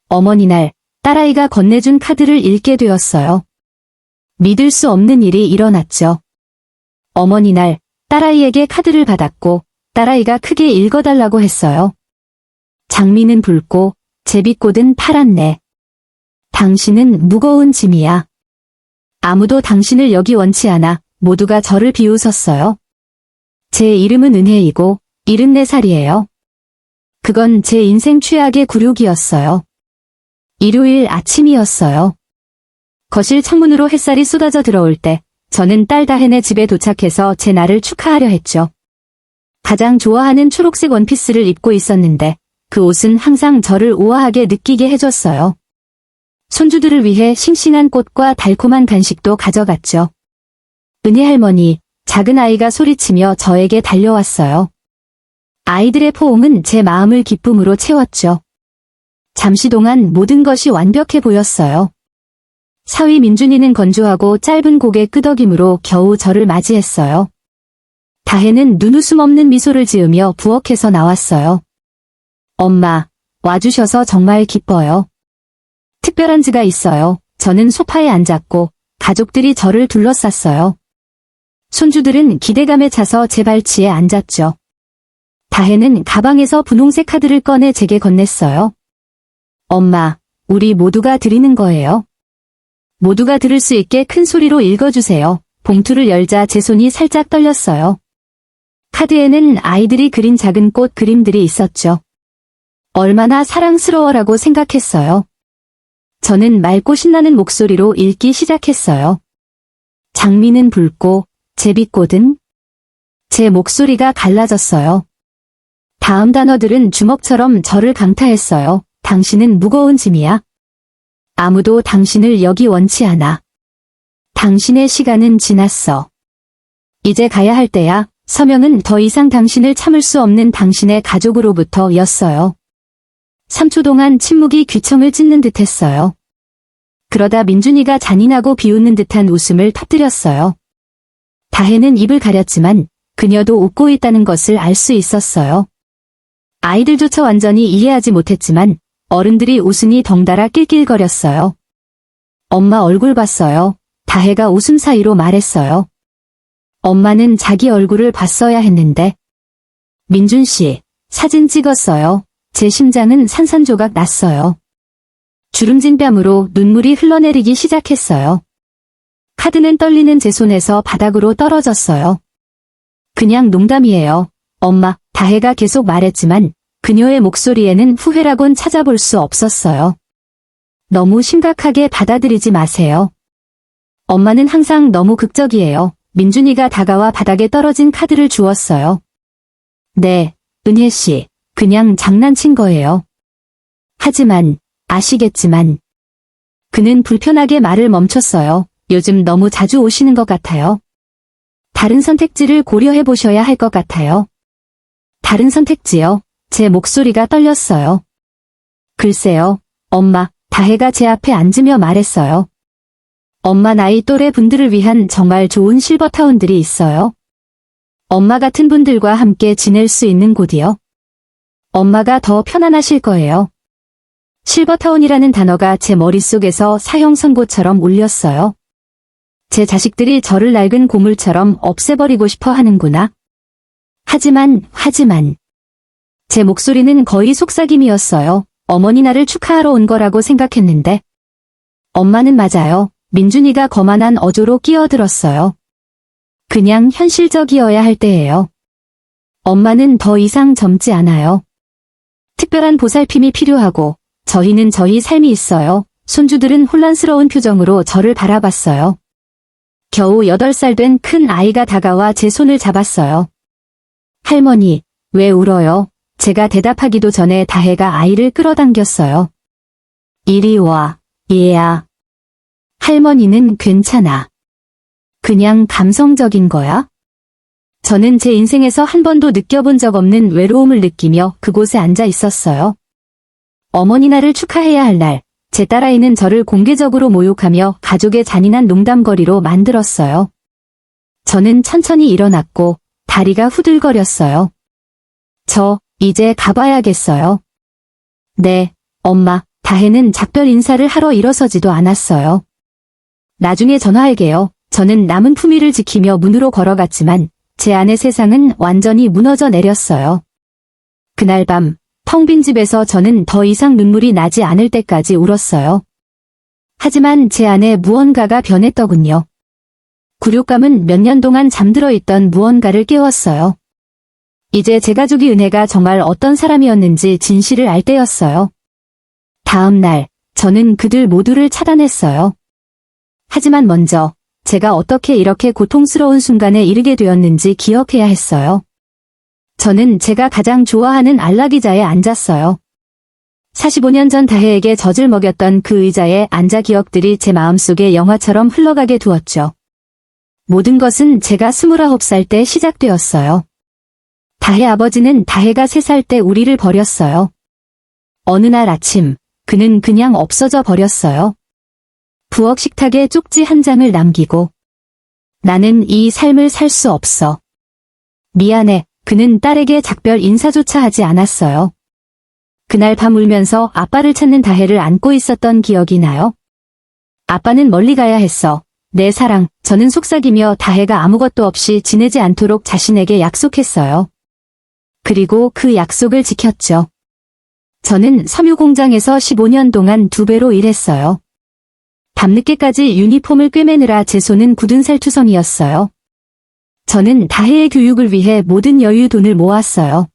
어머니날, 딸아이가 건네준 카드를 읽게 되었어요. 믿을 수 없는 일이 일어났죠. 어머니날, 딸아이에게 카드를 받았고 딸아이가 크게 읽어달라고 했어요. 장미는 붉고 제비꽃은 파랗네. 당신은 무거운 짐이야. 아무도 당신을 여기 원치 않아. 모두가 저를 비웃었어요. 제 이름은 은혜이고 74살이에요. 그건 제 인생 최악의 굴욕이었어요. 일요일 아침이었어요. 거실 창문으로 햇살이 쏟아져 들어올 때 저는 딸 다헨의 집에 도착해서 제 날을 축하하려 했죠. 가장 좋아하는 초록색 원피스를 입고 있었는데 그 옷은 항상 저를 우아하게 느끼게 해줬어요. 손주들을 위해 싱싱한 꽃과 달콤한 간식도 가져갔죠. 은혜 할머니, 작은 아이가 소리치며 저에게 달려왔어요. 아이들의 포옹은 제 마음을 기쁨으로 채웠죠. 잠시 동안 모든 것이 완벽해 보였어요. 사위 민준이는 건조하고 짧은 고개 끄덕임으로 겨우 저를 맞이했어요. 다혜는 눈웃음 없는 미소를 지으며 부엌에서 나왔어요. 엄마, 와주셔서 정말 기뻐요. 특별한 지가 있어요. 저는 소파에 앉았고 가족들이 저를 둘러쌌어요. 손주들은 기대감에 차서 제 발치에 앉았죠. 다혜는 가방에서 분홍색 카드를 꺼내 제게 건넸어요. 엄마, 우리 모두가 드리는 거예요. 모두가 들을 수 있게 큰 소리로 읽어주세요. 봉투를 열자 제 손이 살짝 떨렸어요. 카드에는 아이들이 그린 작은 꽃 그림들이 있었죠. 얼마나 사랑스러워라고 생각했어요. 저는 맑고 신나는 목소리로 읽기 시작했어요. 장미는 붉고 제비꽃은? 제 목소리가 갈라졌어요. 다음 단어들은 주먹처럼 저를 강타했어요. 당신은 무거운 짐이야. 아무도 당신을 여기 원치 않아. 당신의 시간은 지났어. 이제 가야 할 때야. 서명은 더 이상 당신을 참을 수 없는 당신의 가족으로부터 였어요. 3초 동안 침묵이 귀청을 찢는 듯했어요. 그러다 민준이가 잔인하고 비웃는 듯한 웃음을 터뜨렸어요. 다혜는 입을 가렸지만 그녀도 웃고 있다는 것을 알 수 있었어요. 아이들조차 완전히 이해하지 못했지만 어른들이 웃으니 덩달아 낄낄거렸어요. 엄마 얼굴 봤어요. 다혜가 웃음 사이로 말했어요. 엄마는 자기 얼굴을 봤어야 했는데. 민준 씨, 사진 찍었어요. 제 심장은 산산조각 났어요. 주름진 뺨으로 눈물이 흘러내리기 시작했어요. 카드는 떨리는 제 손에서 바닥으로 떨어졌어요. 그냥 농담이에요. 엄마, 다혜가 계속 말했지만 그녀의 목소리에는 후회라곤 찾아볼 수 없었어요. 너무 심각하게 받아들이지 마세요. 엄마는 항상 너무 극적이에요. 민준이가 다가와 바닥에 떨어진 카드를 주었어요. 네, 은혜씨, 그냥 장난친 거예요. 하지만, 아시겠지만. 그는 불편하게 말을 멈췄어요. 요즘 너무 자주 오시는 것 같아요. 다른 선택지를 고려해 보셔야 할 것 같아요. 다른 선택지요? 제 목소리가 떨렸어요. 글쎄요, 엄마, 다혜가 제 앞에 앉으며 말했어요. 엄마 나이 또래 분들을 위한 정말 좋은 실버타운들이 있어요. 엄마 같은 분들과 함께 지낼 수 있는 곳이요. 엄마가 더 편안하실 거예요. 실버타운이라는 단어가 제 머릿속에서 사형 선고처럼 울렸어요. 제 자식들이 저를 낡은 고물처럼 없애버리고 싶어 하는구나. 하지만. 제 목소리는 거의 속삭임이었어요. 어머니 나를 축하하러 온 거라고 생각했는데. 엄마는 맞아요. 민준이가 거만한 어조로 끼어들었어요. 그냥 현실적이어야 할 때예요. 엄마는 더 이상 젊지 않아요. 특별한 보살핌이 필요하고 저희는 저희 삶이 있어요. 손주들은 혼란스러운 표정으로 저를 바라봤어요. 겨우 8살 된 큰 아이가 다가와 제 손을 잡았어요. 할머니, 왜 울어요? 제가 대답하기도 전에 다혜가 아이를 끌어당겼어요. 이리 와, 얘야. 할머니는 괜찮아. 그냥 감성적인 거야? 저는 제 인생에서 한 번도 느껴본 적 없는 외로움을 느끼며 그곳에 앉아 있었어요. 어머니 날을 축하해야 할 날, 제 딸아이는 저를 공개적으로 모욕하며 가족의 잔인한 농담거리로 만들었어요. 저는 천천히 일어났고 다리가 후들거렸어요. 저 이제 가봐야겠어요. 네, 엄마, 다혜는 작별 인사를 하러 일어서지도 않았어요. 나중에 전화할게요. 저는 남은 품위를 지키며 문으로 걸어갔지만 제 안의 세상은 완전히 무너져 내렸어요. 그날 밤 텅 빈 집에서 저는 더 이상 눈물이 나지 않을 때까지 울었어요. 하지만 제 안에 무언가가 변했더군요. 굴욕감은 몇 년 동안 잠들어 있던 무언가를 깨웠어요. 이제 제 가족이 은혜가 정말 어떤 사람이었는지 진실을 알 때였어요. 다음 날 저는 그들 모두를 차단했어요. 하지만 먼저 제가 어떻게 이렇게 고통스러운 순간에 이르게 되었는지 기억해야 했어요. 저는 제가 가장 좋아하는 안락의자에 앉았어요. 45년 전 다혜에게 젖을 먹였던 그 의자에 앉아 기억들이 제 마음속에 영화처럼 흘러가게 두었죠. 모든 것은 제가 29살 때 시작되었어요. 다혜 아버지는 다혜가 3살 때 우리를 버렸어요. 어느 날 아침 그는 그냥 없어져 버렸어요. 부엌 식탁에 쪽지 한 장을 남기고 나는 이 삶을 살 수 없어. 미안해. 그는 딸에게 작별 인사조차 하지 않았어요. 그날 밤 울면서 아빠를 찾는 다혜를 안고 있었던 기억이 나요. 아빠는 멀리 가야 했어. 내 사랑, 저는 속삭이며 다혜가 아무것도 없이 지내지 않도록 자신에게 약속했어요. 그리고 그 약속을 지켰죠. 저는 섬유 공장에서 15년 동안 2배로 일했어요. 밤늦게까지 유니폼을 꿰매느라 제 손은 굳은 살투성이었어요. 저는 다혜의 교육을 위해 모든 여유 돈을 모았어요.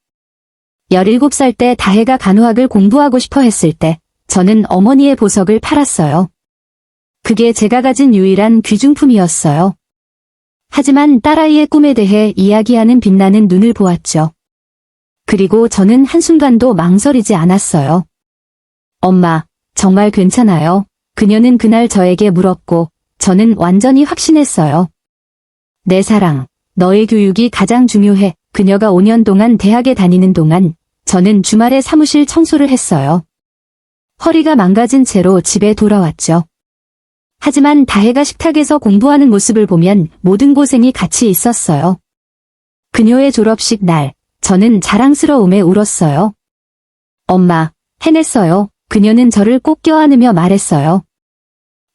17살 때 다혜가 간호학을 공부하고 싶어 했을 때 저는 어머니의 보석을 팔았어요. 그게 제가 가진 유일한 귀중품이었어요. 하지만 딸아이의 꿈에 대해 이야기하는 빛나는 눈을 보았죠. 그리고 저는 한순간도 망설이지 않았어요. 엄마, 정말 괜찮아요? 그녀는 그날 저에게 물었고 저는 완전히 확신했어요. 내 사랑, 너의 교육이 가장 중요해. 그녀가 5년 동안 대학에 다니는 동안 저는 주말에 사무실 청소를 했어요. 허리가 망가진 채로 집에 돌아왔죠. 하지만 다혜가 식탁에서 공부하는 모습을 보면 모든 고생이 같이 있었어요. 그녀의 졸업식 날, 저는 자랑스러움에 울었어요. 엄마, 해냈어요. 그녀는 저를 꼭 껴안으며 말했어요.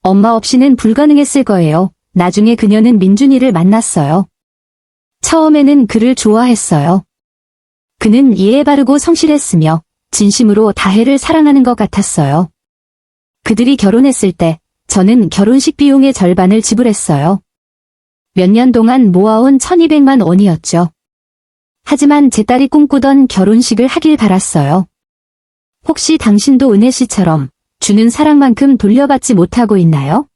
엄마 없이는 불가능했을 거예요. 나중에 그녀는 민준이를 만났어요. 처음에는 그를 좋아했어요. 그는 예의 바르고 성실했으며 진심으로 다혜를 사랑하는 것 같았어요. 그들이 결혼했을 때 저는 결혼식 비용의 절반을 지불했어요. 몇 년 동안 모아온 1200만 원이었죠. 하지만 제 딸이 꿈꾸던 결혼식을 하길 바랐어요. 혹시 당신도 은혜 씨처럼 주는 사랑만큼 돌려받지 못하고 있나요?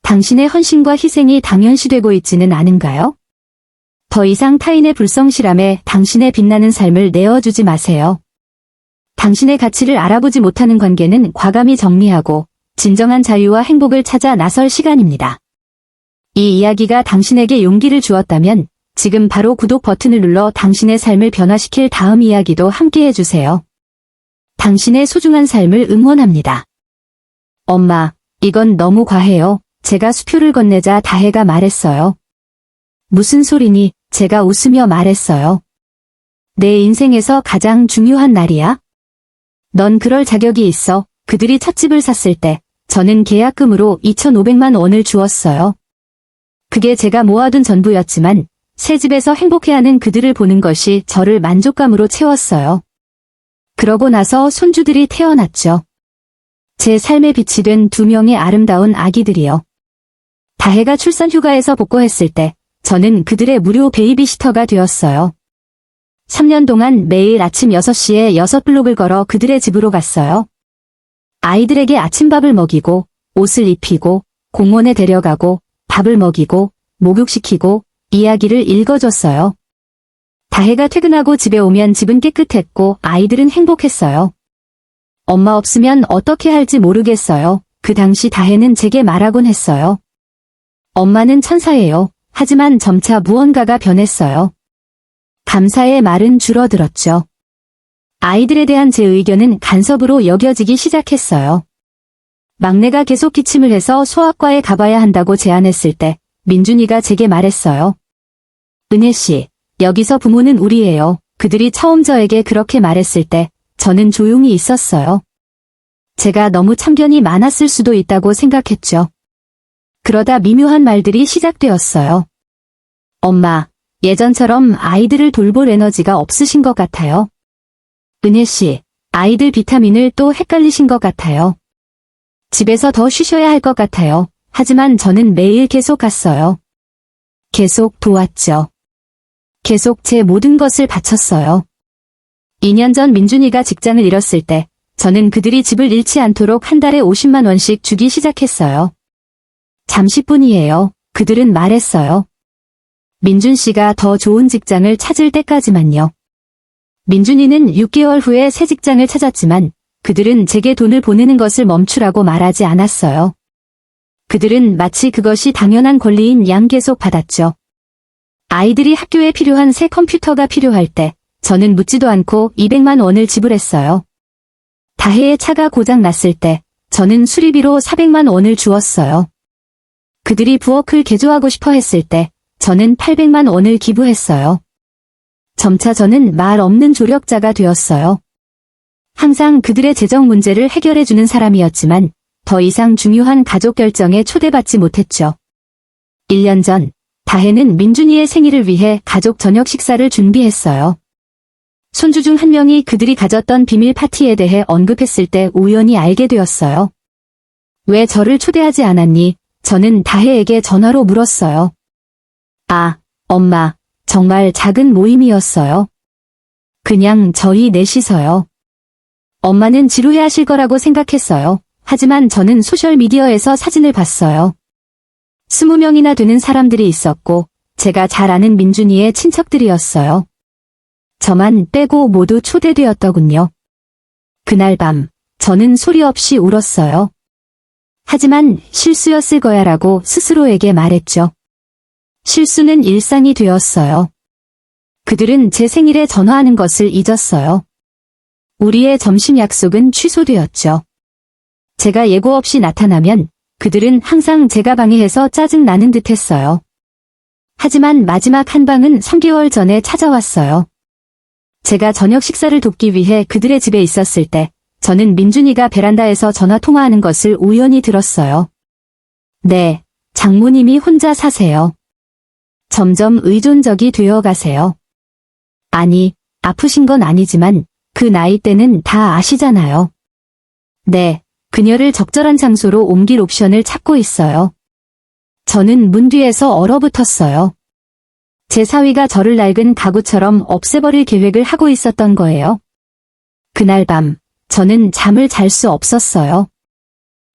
당신의 헌신과 희생이 당연시되고 있지는 않은가요? 더 이상 타인의 불성실함에 당신의 빛나는 삶을 내어주지 마세요. 당신의 가치를 알아보지 못하는 관계는 과감히 정리하고 진정한 자유와 행복을 찾아 나설 시간입니다. 이 이야기가 당신에게 용기를 주었다면 지금 바로 구독 버튼을 눌러 당신의 삶을 변화시킬 다음 이야기도 함께 해주세요. 당신의 소중한 삶을 응원합니다. 엄마, 이건 너무 과해요. 제가 수표를 건네자 다혜가 말했어요. 무슨 소리니? 제가 웃으며 말했어요. 내 인생에서 가장 중요한 날이야? 넌 그럴 자격이 있어. 그들이 첫 집을 샀을 때 저는 계약금으로 2,500만 원을 주었어요. 그게 제가 모아둔 전부였지만 새 집에서 행복해하는 그들을 보는 것이 저를 만족감으로 채웠어요. 그러고 나서 손주들이 태어났죠. 제 삶의 빛이 된 2명의 아름다운 아기들이요. 다혜가 출산 휴가에서 복구했을 때 저는 그들의 무료 베이비시터가 되었어요. 3년 동안 매일 아침 6시에 6블록을 걸어 그들의 집으로 갔어요. 아이들에게 아침밥을 먹이고 옷을 입히고 공원에 데려가고 밥을 먹이고 목욕시키고 이야기를 읽어줬어요. 다혜가 퇴근하고 집에 오면 집은 깨끗했고 아이들은 행복했어요. 엄마 없으면 어떻게 할지 모르겠어요. 그 당시 다혜는 제게 말하곤 했어요. 엄마는 천사예요. 하지만 점차 무언가가 변했어요. 감사의 말은 줄어들었죠. 아이들에 대한 제 의견은 간섭으로 여겨지기 시작했어요. 막내가 계속 기침을 해서 소아과에 가봐야 한다고 제안했을 때 민준이가 제게 말했어요. 은혜 씨, 여기서 부모는 우리예요. 그들이 처음 저에게 그렇게 말했을 때 저는 조용히 있었어요. 제가 너무 참견이 많았을 수도 있다고 생각했죠. 그러다 미묘한 말들이 시작되었어요. 엄마, 예전처럼 아이들을 돌볼 에너지가 없으신 것 같아요. 은혜 씨, 아이들 비타민을 또 헷갈리신 것 같아요. 집에서 더 쉬셔야 할 것 같아요. 하지만 저는 매일 계속 갔어요. 계속 도왔죠. 계속 제 모든 것을 바쳤어요. 2년 전 민준이가 직장을 잃었을 때 저는 그들이 집을 잃지 않도록 한 달에 50만 원씩 주기 시작했어요. 잠시뿐이에요. 그들은 말했어요. 민준 씨가 더 좋은 직장을 찾을 때까지만요. 민준이는 6개월 후에 새 직장을 찾았지만 그들은 제게 돈을 보내는 것을 멈추라고 말하지 않았어요. 그들은 마치 그것이 당연한 권리인 양 계속 받았죠. 아이들이 학교에 필요한 새 컴퓨터가 필요할 때 저는 묻지도 않고 200만 원을 지불했어요. 다혜의 차가 고장 났을 때 저는 수리비로 400만 원을 주었어요. 그들이 부엌을 개조하고 싶어 했을 때 저는 800만 원을 기부했어요. 점차 저는 말 없는 조력자가 되었어요. 항상 그들의 재정 문제를 해결해주는 사람이었지만 더 이상 중요한 가족 결정에 초대받지 못했죠. 1년 전 다혜는 민준이의 생일을 위해 가족 저녁 식사를 준비했어요. 손주 중 한 명이 그들이 가졌던 비밀 파티에 대해 언급했을 때 우연히 알게 되었어요. 왜 저를 초대하지 않았니? 저는 다혜에게 전화로 물었어요. 아, 엄마, 정말 작은 모임이었어요. 그냥 저희 넷이서요. 엄마는 지루해하실 거라고 생각했어요. 하지만 저는 소셜미디어에서 사진을 봤어요. 20명이나 되는 사람들이 있었고 제가 잘 아는 민준이의 친척들이었어요. 저만 빼고 모두 초대되었더군요. 그날 밤 저는 소리 없이 울었어요. 하지만 실수였을 거야라고 스스로에게 말했죠. 실수는 일상이 되었어요. 그들은 제 생일에 전화하는 것을 잊었어요. 우리의 점심 약속은 취소되었죠. 제가 예고 없이 나타나면 그들은 항상 제가 방해해서 짜증나는 듯 했어요. 하지만 마지막 한 방은 3개월 전에 찾아왔어요. 제가 저녁 식사를 돕기 위해 그들의 집에 있었을 때 저는 민준이가 베란다에서 전화 통화하는 것을 우연히 들었어요. 네, 장모님이 혼자 사세요. 점점 의존적이 되어 가세요. 아니, 아프신 건 아니지만 그 나이 때는 다 아시잖아요. 네, 그녀를 적절한 장소로 옮길 옵션을 찾고 있어요. 저는 문 뒤에서 얼어붙었어요. 제 사위가 저를 낡은 가구처럼 없애버릴 계획을 하고 있었던 거예요. 그날 밤, 저는 잠을 잘 수 없었어요.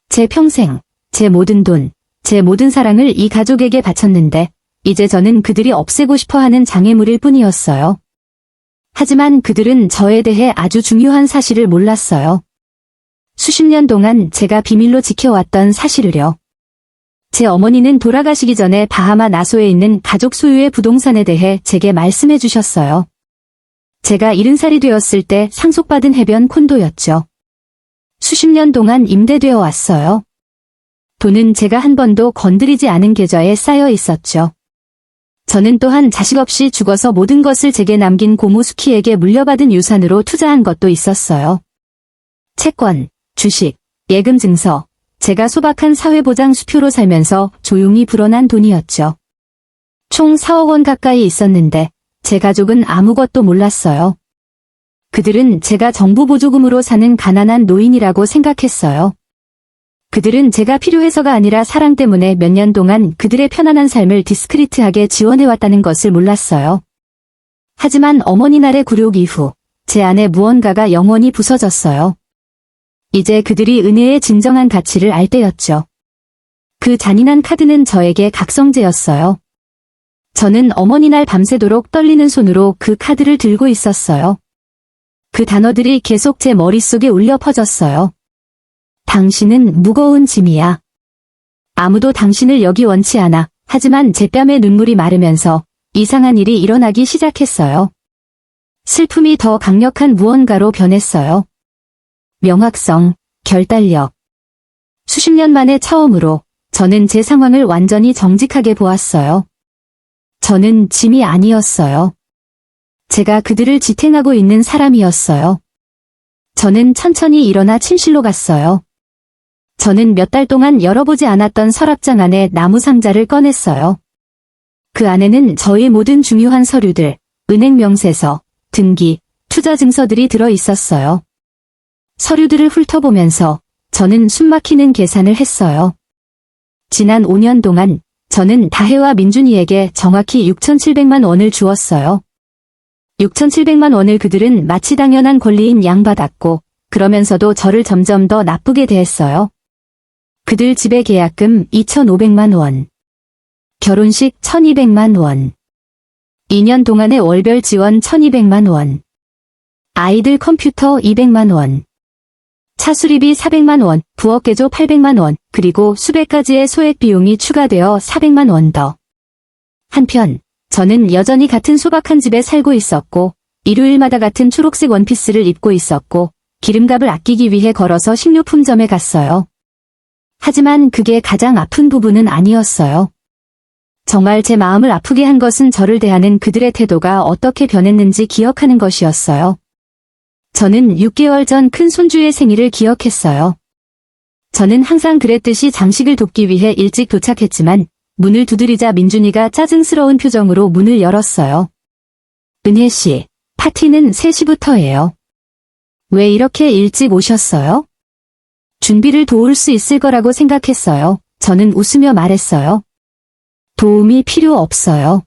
제 평생, 제 모든 돈, 제 모든 사랑을 이 가족에게 바쳤는데 이제 저는 그들이 없애고 싶어하는 장애물일 뿐이었어요. 하지만 그들은 저에 대해 아주 중요한 사실을 몰랐어요. 수십 년 동안 제가 비밀로 지켜왔던 사실을요. 제 어머니는 돌아가시기 전에 바하마 나소에 있는 가족 소유의 부동산에 대해 제게 말씀해 주셨어요. 제가 70살이 되었을 때 상속받은 해변 콘도였죠. 수십 년 동안 임대되어 왔어요. 돈은 제가 한 번도 건드리지 않은 계좌에 쌓여 있었죠. 저는 또한 자식 없이 죽어서 모든 것을 제게 남긴 고모 수키에게 물려받은 유산으로 투자한 것도 있었어요. 채권, 주식, 예금 증서, 제가 소박한 사회보장 수표로 살면서 조용히 불어난 돈이었죠. 총 4억 원 가까이 있었는데 제 가족은 아무것도 몰랐어요. 그들은 제가 정부 보조금으로 사는 가난한 노인이라고 생각했어요. 그들은 제가 필요해서가 아니라 사랑 때문에 몇 년 동안 그들의 편안한 삶을 디스크리트하게 지원해왔다는 것을 몰랐어요. 하지만 어머니 날의 굴욕 이후 제 안에 무언가가 영원히 부서졌어요. 이제 그들이 은혜의 진정한 가치를 알 때였죠. 그 잔인한 카드는 저에게 각성제였어요. 저는 어머니 날 밤새도록 떨리는 손으로 그 카드를 들고 있었어요. 그 단어들이 계속 제 머릿속에 울려 퍼졌어요. 당신은 무거운 짐이야. 아무도 당신을 여기 원치 않아. 하지만 제 뺨에 눈물이 마르면서 이상한 일이 일어나기 시작했어요. 슬픔이 더 강력한 무언가로 변했어요. 명확성, 결단력. 수십 년 만에 처음으로 저는 제 상황을 완전히 정직하게 보았어요. 저는 짐이 아니었어요. 제가 그들을 지탱하고 있는 사람이었어요. 저는 천천히 일어나 침실로 갔어요. 저는 몇 달 동안 열어보지 않았던 서랍장 안에 나무 상자를 꺼냈어요. 그 안에는 저의 모든 중요한 서류들, 은행 명세서, 등기, 투자 증서들이 들어 있었어요. 서류들을 훑어보면서 저는 숨막히는 계산을 했어요. 지난 5년 동안 저는 다혜와 민준이에게 정확히 6,700만 원을 주었어요. 6,700만 원을 그들은 마치 당연한 권리인 양 받았고, 그러면서도 저를 점점 더 나쁘게 대했어요. 그들 집의 계약금 2,500만 원. 결혼식 1,200만 원. 2년 동안의 월별 지원 1,200만 원. 아이들 컴퓨터 200만 원. 차 수리비 400만 원, 부엌 개조 800만 원, 그리고 수백 가지의 소액 비용이 추가되어 400만 원 더. 한편, 저는 여전히 같은 소박한 집에 살고 있었고, 일요일마다 같은 초록색 원피스를 입고 있었고, 기름값을 아끼기 위해 걸어서 식료품점에 갔어요. 하지만 그게 가장 아픈 부분은 아니었어요. 정말 제 마음을 아프게 한 것은 저를 대하는 그들의 태도가 어떻게 변했는지 기억하는 것이었어요. 저는 6개월 전 큰 손주의 생일을 기억했어요. 저는 항상 그랬듯이 장식을 돕기 위해 일찍 도착했지만 문을 두드리자 민준이가 짜증스러운 표정으로 문을 열었어요. 은혜 씨, 파티는 3시부터예요. 왜 이렇게 일찍 오셨어요? 준비를 도울 수 있을 거라고 생각했어요. 저는 웃으며 말했어요. 도움이 필요 없어요.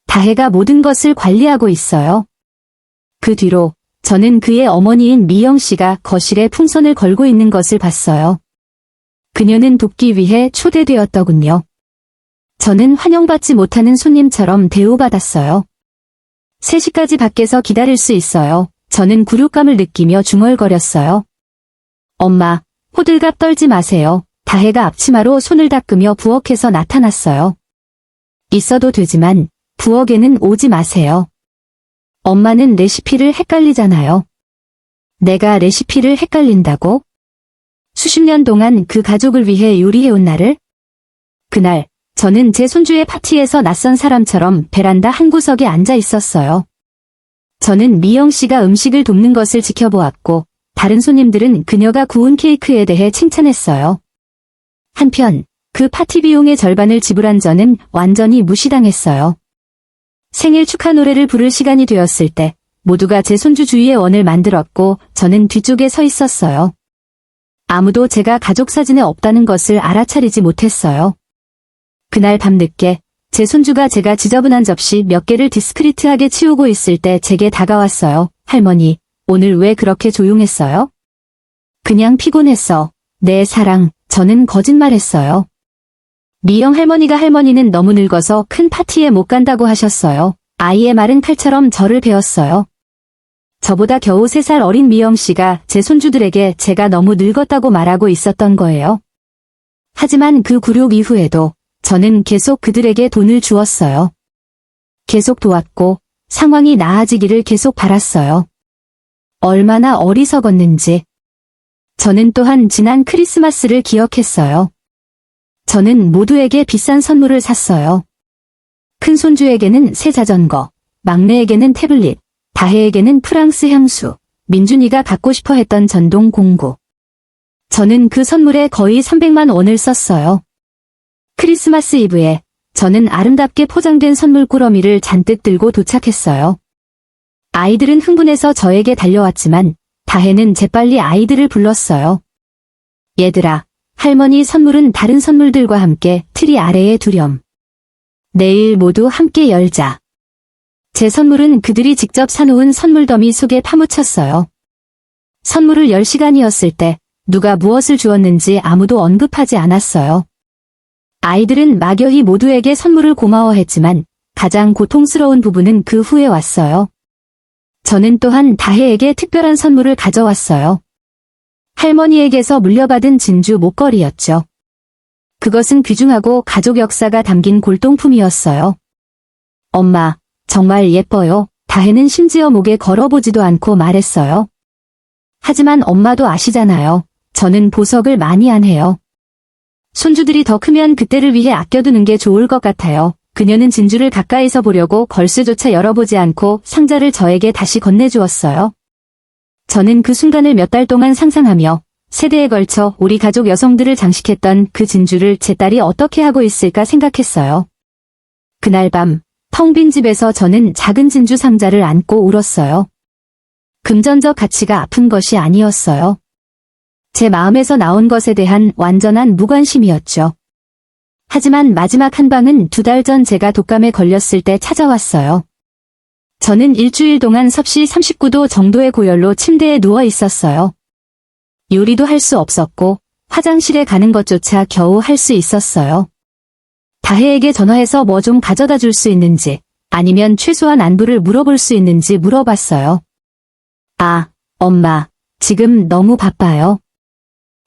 다혜가 모든 것을 관리하고 있어요. 그 뒤로 저는 그의 어머니인 미영 씨가 거실에 풍선을 걸고 있는 것을 봤어요. 그녀는 돕기 위해 초대되었더군요. 저는 환영받지 못하는 손님처럼 대우받았어요. 3시까지 밖에서 기다릴 수 있어요. 저는 굴욕감을 느끼며 중얼거렸어요. 엄마, 호들갑 떨지 마세요. 다혜가 앞치마로 손을 닦으며 부엌에서 나타났어요. 있어도 되지만 부엌에는 오지 마세요. 엄마는 레시피를 헷갈리잖아요. 내가 레시피를 헷갈린다고? 수십 년 동안 그 가족을 위해 요리해온 나를? 그날, 저는 제 손주의 파티에서 낯선 사람처럼 베란다 한 구석에 앉아 있었어요. 저는 미영 씨가 음식을 돕는 것을 지켜보았고, 다른 손님들은 그녀가 구운 케이크에 대해 칭찬했어요. 한편, 그 파티 비용의 절반을 지불한 저는 완전히 무시당했어요. 생일 축하 노래를 부를 시간이 되었을 때 모두가 제 손주 주위에 원을 만들었고 저는 뒤쪽에 서 있었어요. 아무도 제가 가족 사진에 없다는 것을 알아차리지 못했어요. 그날 밤늦게 제 손주가 제가 지저분한 접시 몇 개를 디스크리트하게 치우고 있을 때 제게 다가왔어요. 할머니, 오늘 왜 그렇게 조용했어요? 그냥 피곤했어. 내 사랑, 저는 거짓말했어요. 미영 할머니가 할머니는 너무 늙어서 큰 파티에 못 간다고 하셨어요. 아이의 마른 칼처럼 저를 베었어요. 저보다 겨우 3살 어린 미영 씨가 제 손주들에게 제가 너무 늙었다고 말하고 있었던 거예요. 하지만 그 굴욕 이후에도 저는 계속 그들에게 돈을 주었어요. 계속 도왔고 상황이 나아지기를 계속 바랐어요. 얼마나 어리석었는지. 저는 또한 지난 크리스마스를 기억했어요. 저는 모두에게 비싼 선물을 샀어요. 큰 손주에게는 새 자전거, 막내에게는 태블릿, 다혜에게는 프랑스 향수, 민준이가 갖고 싶어 했던 전동 공구. 저는 그 선물에 거의 300만 원을 썼어요. 크리스마스 이브에 저는 아름답게 포장된 선물 꾸러미를 잔뜩 들고 도착했어요. 아이들은 흥분해서 저에게 달려왔지만 다혜는 재빨리 아이들을 불렀어요. 얘들아, 할머니 선물은 다른 선물들과 함께 트리 아래에 두렴. 내일 모두 함께 열자. 제 선물은 그들이 직접 사놓은 선물 더미 속에 파묻혔어요. 선물을 열 시간이었을 때 누가 무엇을 주었는지 아무도 언급하지 않았어요. 아이들은 막연히 모두에게 선물을 고마워했지만 가장 고통스러운 부분은 그 후에 왔어요. 저는 또한 다혜에게 특별한 선물을 가져왔어요. 할머니에게서 물려받은 진주 목걸이였죠. 그것은 귀중하고 가족 역사가 담긴 골동품이었어요. 엄마, 정말 예뻐요. 다혜는 심지어 목에 걸어보지도 않고 말했어요. 하지만 엄마도 아시잖아요. 저는 보석을 많이 안 해요. 손주들이 더 크면 그때를 위해 아껴두는 게 좋을 것 같아요. 그녀는 진주를 가까이서 보려고 걸쇠조차 열어보지 않고 상자를 저에게 다시 건네주었어요. 저는 그 순간을 몇 달 동안 상상하며 세대에 걸쳐 우리 가족 여성들을 장식했던 그 진주를 제 딸이 어떻게 하고 있을까 생각했어요. 그날 밤, 텅 빈 집에서 저는 작은 진주 상자를 안고 울었어요. 금전적 가치가 아픈 것이 아니었어요. 제 마음에서 나온 것에 대한 완전한 무관심이었죠. 하지만 마지막 한 방은 2달 전 제가 독감에 걸렸을 때 찾아왔어요. 저는 일주일 동안 섭씨 39도 정도의 고열로 침대에 누워 있었어요. 요리도 할 수 없었고 화장실에 가는 것조차 겨우 할 수 있었어요. 다혜에게 전화해서 뭐 좀 가져다 줄 수 있는지 아니면 최소한 안부를 물어볼 수 있는지 물어봤어요. 아, 엄마, 지금 너무 바빠요.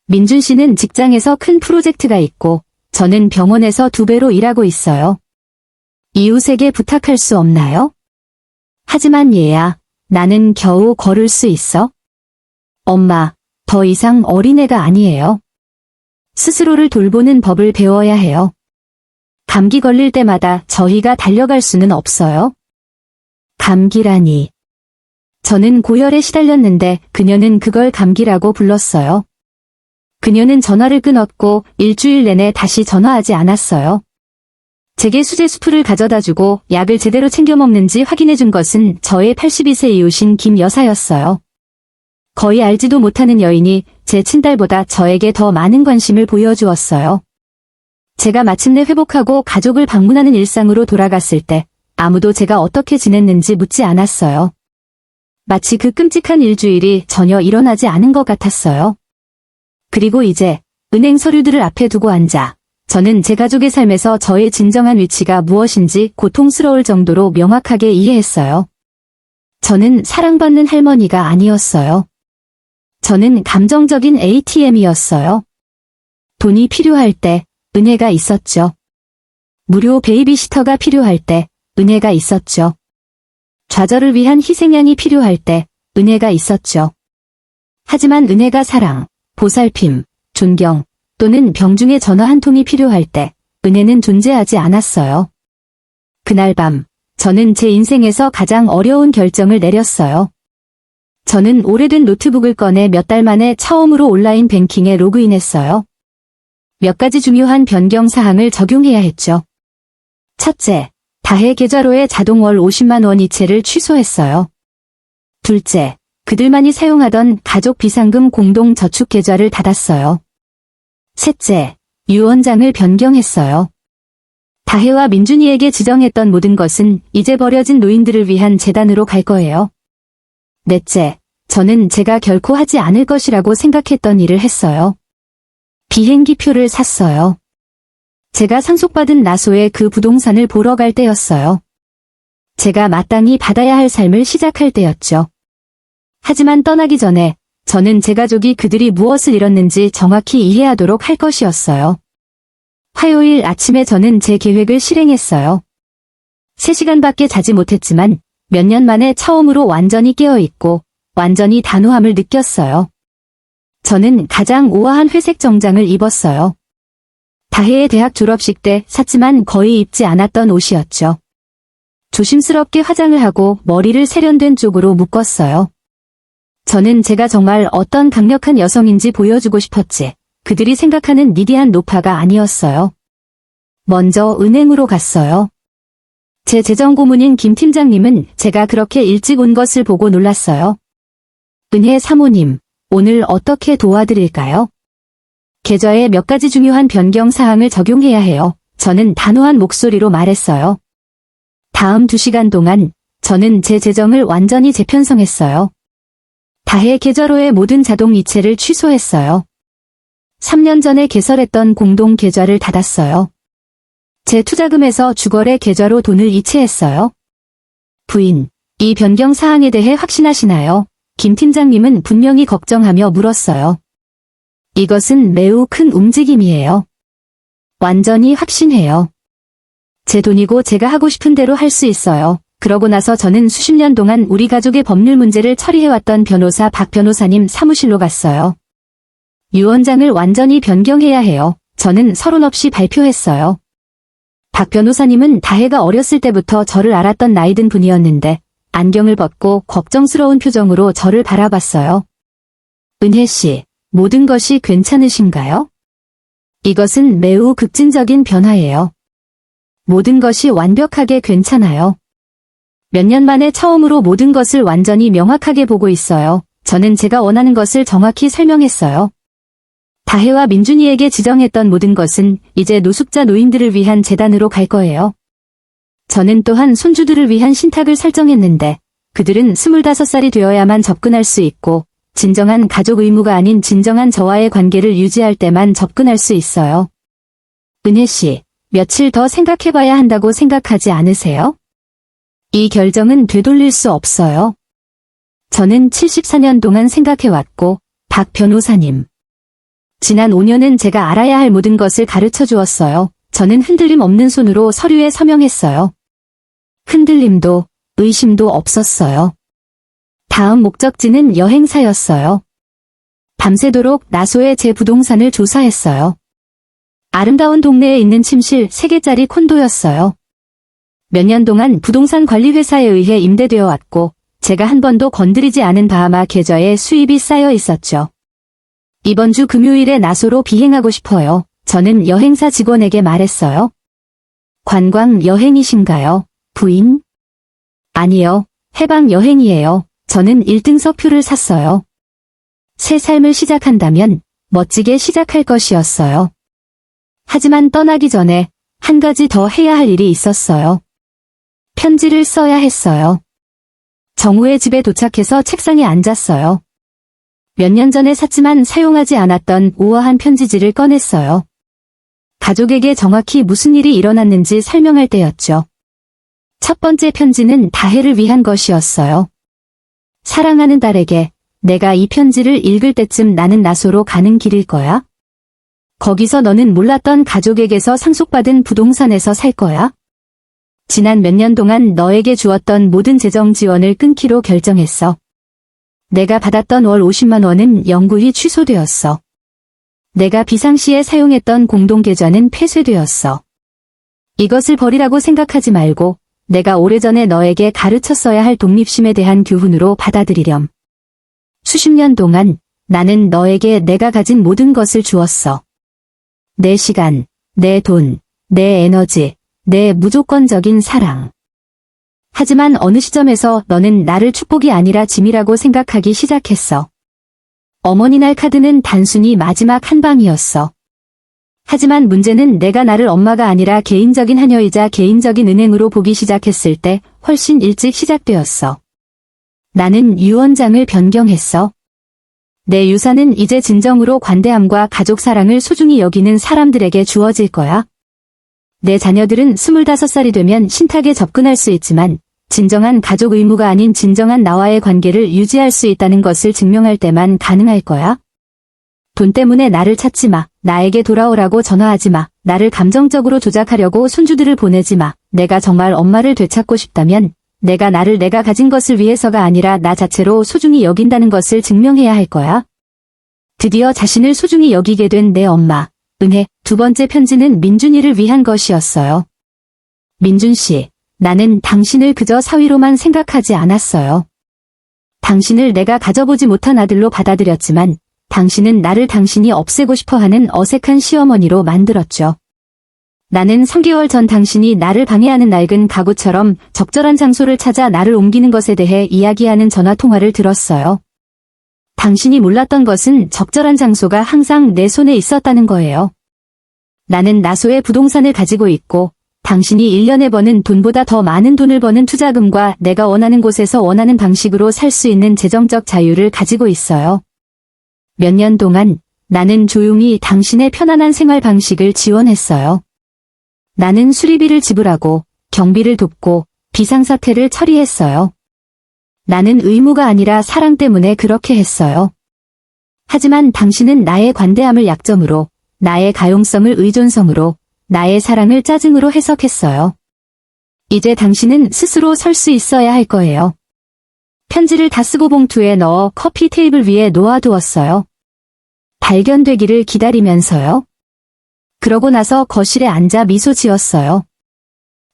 민준 씨는 직장에서 큰 프로젝트가 있고 저는 병원에서 2배로 일하고 있어요. 이웃에게 부탁할 수 없나요? 하지만 얘야, 나는 겨우 걸을 수 있어? 엄마, 더 이상 어린애가 아니에요. 스스로를 돌보는 법을 배워야 해요. 감기 걸릴 때마다 저희가 달려갈 수는 없어요. 감기라니. 저는 고열에 시달렸는데 그녀는 그걸 감기라고 불렀어요. 그녀는 전화를 끊었고 일주일 내내 다시 전화하지 않았어요. 제게 수제 수프를 가져다주고 약을 제대로 챙겨 먹는지 확인해준 것은 저의 82세 이웃인 김 여사였어요. 거의 알지도 못하는 여인이 제 친딸보다 저에게 더 많은 관심을 보여주었어요. 제가 마침내 회복하고 가족을 방문하는 일상으로 돌아갔을 때 아무도 제가 어떻게 지냈는지 묻지 않았어요. 마치 그 끔찍한 일주일이 전혀 일어나지 않은 것 같았어요. 그리고 이제 은행 서류들을 앞에 두고 앉아 저는 제 가족의 삶에서 저의 진정한 위치가 무엇인지 고통스러울 정도로 명확하게 이해했어요. 저는 사랑받는 할머니가 아니었어요. 저는 감정적인 ATM이었어요. 돈이 필요할 때 은혜가 있었죠. 무료 베이비시터가 필요할 때 은혜가 있었죠. 좌절을 위한 희생양이 필요할 때 은혜가 있었죠. 하지만 은혜가 사랑, 보살핌, 존경 또는 병중의 전화 한 통이 필요할 때 은혜는 존재하지 않았어요. 그날 밤 저는 제 인생에서 가장 어려운 결정을 내렸어요. 저는 오래된 노트북을 꺼내 몇 달 만에 처음으로 온라인 뱅킹에 로그인했어요. 몇 가지 중요한 변경 사항을 적용해야 했죠. 첫째, 다혜 계좌로의 자동 월 50만 원 이체를 취소했어요. 둘째, 그들만이 사용하던 가족 비상금 공동 저축 계좌를 닫았어요. 셋째, 유언장을 변경했어요. 다혜와 민준이에게 지정했던 모든 것은 이제 버려진 노인들을 위한 재단으로 갈 거예요. 넷째, 저는 제가 결코 하지 않을 것이라고 생각했던 일을 했어요. 비행기표를 샀어요. 제가 상속받은 나소의 그 부동산을 보러 갈 때였어요. 제가 마땅히 받아야 할 삶을 시작할 때였죠. 하지만 떠나기 전에 저는 제 가족이 그들이 무엇을 잃었는지 정확히 이해하도록 할 것이었어요. 화요일 아침에 저는 제 계획을 실행했어요. 3시간밖에 자지 못했지만 몇 년 만에 처음으로 완전히 깨어있고 완전히 단호함을 느꼈어요. 저는 가장 우아한 회색 정장을 입었어요. 다혜의 대학 졸업식 때 샀지만 거의 입지 않았던 옷이었죠. 조심스럽게 화장을 하고 머리를 세련된 쪽으로 묶었어요. 저는 제가 정말 어떤 강력한 여성인지 보여주고 싶었지. 그들이 생각하는 니디한 노파가 아니었어요. 먼저 은행으로 갔어요. 제 재정고문인 김 팀장님은 제가 그렇게 일찍 온 것을 보고 놀랐어요. 은혜 사모님, 오늘 어떻게 도와드릴까요? 계좌에 몇 가지 중요한 변경 사항을 적용해야 해요. 저는 단호한 목소리로 말했어요. 다음 2시간 동안 저는 제 재정을 완전히 재편성했어요. 다혜 계좌로의 모든 자동 이체를 취소했어요. 3년 전에 개설했던 공동 계좌를 닫았어요. 제 투자금에서 주거래 계좌로 돈을 이체했어요. 부인, 이 변경 사항에 대해 확신하시나요? 김 팀장님은 분명히 걱정하며 물었어요. 이것은 매우 큰 움직임이에요. 완전히 확신해요. 제 돈이고 제가 하고 싶은 대로 할 수 있어요. 그러고 나서 저는 수십 년 동안 우리 가족의 법률 문제를 처리해왔던 변호사 박 변호사님 사무실로 갔어요. 유언장을 완전히 변경해야 해요. 저는 서론 없이 발표했어요. 박 변호사님은 다혜가 어렸을 때부터 저를 알았던 나이든 분이었는데 안경을 벗고 걱정스러운 표정으로 저를 바라봤어요. 은혜 씨, 모든 것이 괜찮으신가요? 이것은 매우 급진적인 변화예요. 모든 것이 완벽하게 괜찮아요. 몇 년 만에 처음으로 모든 것을 완전히 명확하게 보고 있어요. 저는 제가 원하는 것을 정확히 설명했어요. 다혜와 민준이에게 지정했던 모든 것은 이제 노숙자 노인들을 위한 재단으로 갈 거예요. 저는 또한 손주들을 위한 신탁을 설정했는데 그들은 25살이 되어야만 접근할 수 있고 진정한 가족 의무가 아닌 진정한 저와의 관계를 유지할 때만 접근할 수 있어요. 은혜 씨, 며칠 더 생각해봐야 한다고 생각하지 않으세요? 이 결정은 되돌릴 수 없어요. 저는 74년 동안 생각해왔고, 박 변호사님. 지난 5년은 제가 알아야 할 모든 것을 가르쳐 주었어요. 저는 흔들림 없는 손으로 서류에 서명했어요. 흔들림도, 의심도 없었어요. 다음 목적지는 여행사였어요. 밤새도록 나소의 제 부동산을 조사했어요. 아름다운 동네에 있는 침실 3개짜리 콘도였어요. 몇 년 동안 부동산 관리 회사에 의해 임대되어 왔고 제가 한 번도 건드리지 않은 바하마 계좌에 수입이 쌓여 있었죠. 이번 주 금요일에 나소로 비행하고 싶어요. 저는 여행사 직원에게 말했어요. 관광 여행이신가요, 부인? 아니요, 해방 여행이에요. 저는 1등석 표를 샀어요. 새 삶을 시작한다면 멋지게 시작할 것이었어요. 하지만 떠나기 전에 한 가지 더 해야 할 일이 있었어요. 편지를 써야 했어요. 정우의 집에 도착해서 책상에 앉았어요. 몇 년 전에 샀지만 사용하지 않았던 우아한 편지지를 꺼냈어요. 가족에게 정확히 무슨 일이 일어났는지 설명할 때였죠. 첫 번째 편지는 다혜를 위한 것이었어요. 사랑하는 딸에게 내가 이 편지를 읽을 때쯤 나는 나소로 가는 길일 거야. 거기서 너는 몰랐던 가족에게서 상속받은 부동산에서 살 거야. 지난 몇 년 동안 너에게 주었던 모든 재정 지원을 끊기로 결정했어. 내가 받았던 월 50만 원은 영구히 취소되었어. 내가 비상시에 사용했던 공동계좌는 폐쇄되었어. 이것을 버리라고 생각하지 말고 내가 오래전에 너에게 가르쳤어야 할 독립심에 대한 교훈으로 받아들이렴. 수십 년 동안 나는 너에게 내가 가진 모든 것을 주었어. 내 시간, 내 돈, 내 에너지, 내 무조건적인 사랑. 하지만 어느 시점에서 너는 나를 축복이 아니라 짐이라고 생각하기 시작했어. 어머니날 카드는 단순히 마지막 한 방이었어. 하지만 문제는 내가 나를 엄마가 아니라 개인적인 하녀이자 개인적인 은행으로 보기 시작했을 때 훨씬 일찍 시작되었어. 나는 유언장을 변경했어. 내 유산은 이제 진정으로 관대함과 가족 사랑을 소중히 여기는 사람들에게 주어질 거야. 내 자녀들은 25살이 되면 신탁에 접근할 수 있지만 진정한 가족 의무가 아닌 진정한 나와의 관계를 유지할 수 있다는 것을 증명할 때만 가능할 거야. 돈 때문에 나를 찾지 마. 나에게 돌아오라고 전화하지 마. 나를 감정적으로 조작하려고 손주들을 보내지 마. 내가 정말 엄마를 되찾고 싶다면 내가 나를 내가 가진 것을 위해서가 아니라 나 자체로 소중히 여긴다는 것을 증명해야 할 거야. 드디어 자신을 소중히 여기게 된 내 엄마. 은혜. 두 번째 편지는 민준이를 위한 것이었어요. 민준 씨, 나는 당신을 그저 사위로만 생각하지 않았어요. 당신을 내가 가져보지 못한 아들로 받아들였지만 당신은 나를 당신이 없애고 싶어하는 어색한 시어머니로 만들었죠. 나는 3개월 전 당신이 나를 방해하는 낡은 가구처럼 적절한 장소를 찾아 나를 옮기는 것에 대해 이야기하는 전화통화를 들었어요. 당신이 몰랐던 것은 적절한 장소가 항상 내 손에 있었다는 거예요. 나는 나소의 부동산을 가지고 있고 당신이 1년에 버는 돈보다 더 많은 돈을 버는 투자금과 내가 원하는 곳에서 원하는 방식으로 살 수 있는 재정적 자유를 가지고 있어요. 몇 년 동안 나는 조용히 당신의 편안한 생활 방식을 지원했어요. 나는 수리비를 지불하고 경비를 돕고 비상사태를 처리했어요. 나는 의무가 아니라 사랑 때문에 그렇게 했어요. 하지만 당신은 나의 관대함을 약점으로, 나의 가용성을 의존성으로, 나의 사랑을 짜증으로 해석했어요. 이제 당신은 스스로 설 수 있어야 할 거예요. 편지를 다 쓰고 봉투에 넣어 커피 테이블 위에 놓아두었어요. 발견되기를 기다리면서요. 그러고 나서 거실에 앉아 미소 지었어요.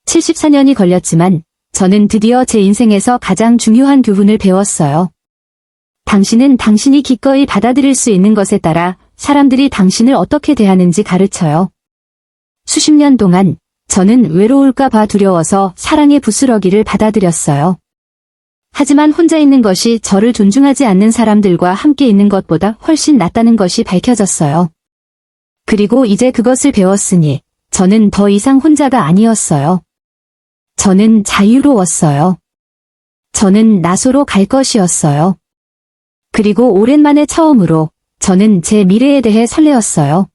74년이 걸렸지만 저는 드디어 제 인생에서 가장 중요한 교훈을 배웠어요. 당신은 당신이 기꺼이 받아들일 수 있는 것에 따라 사람들이 당신을 어떻게 대하는지 가르쳐요. 수십 년 동안 저는 외로울까 봐 두려워서 사랑의 부스러기를 받아들였어요. 하지만 혼자 있는 것이 저를 존중하지 않는 사람들과 함께 있는 것보다 훨씬 낫다는 것이 밝혀졌어요. 그리고 이제 그것을 배웠으니 저는 더 이상 혼자가 아니었어요. 저는 자유로웠어요. 저는 나소로 갈 것이었어요. 그리고 오랜만에 처음으로 저는 제 미래에 대해 설레었어요.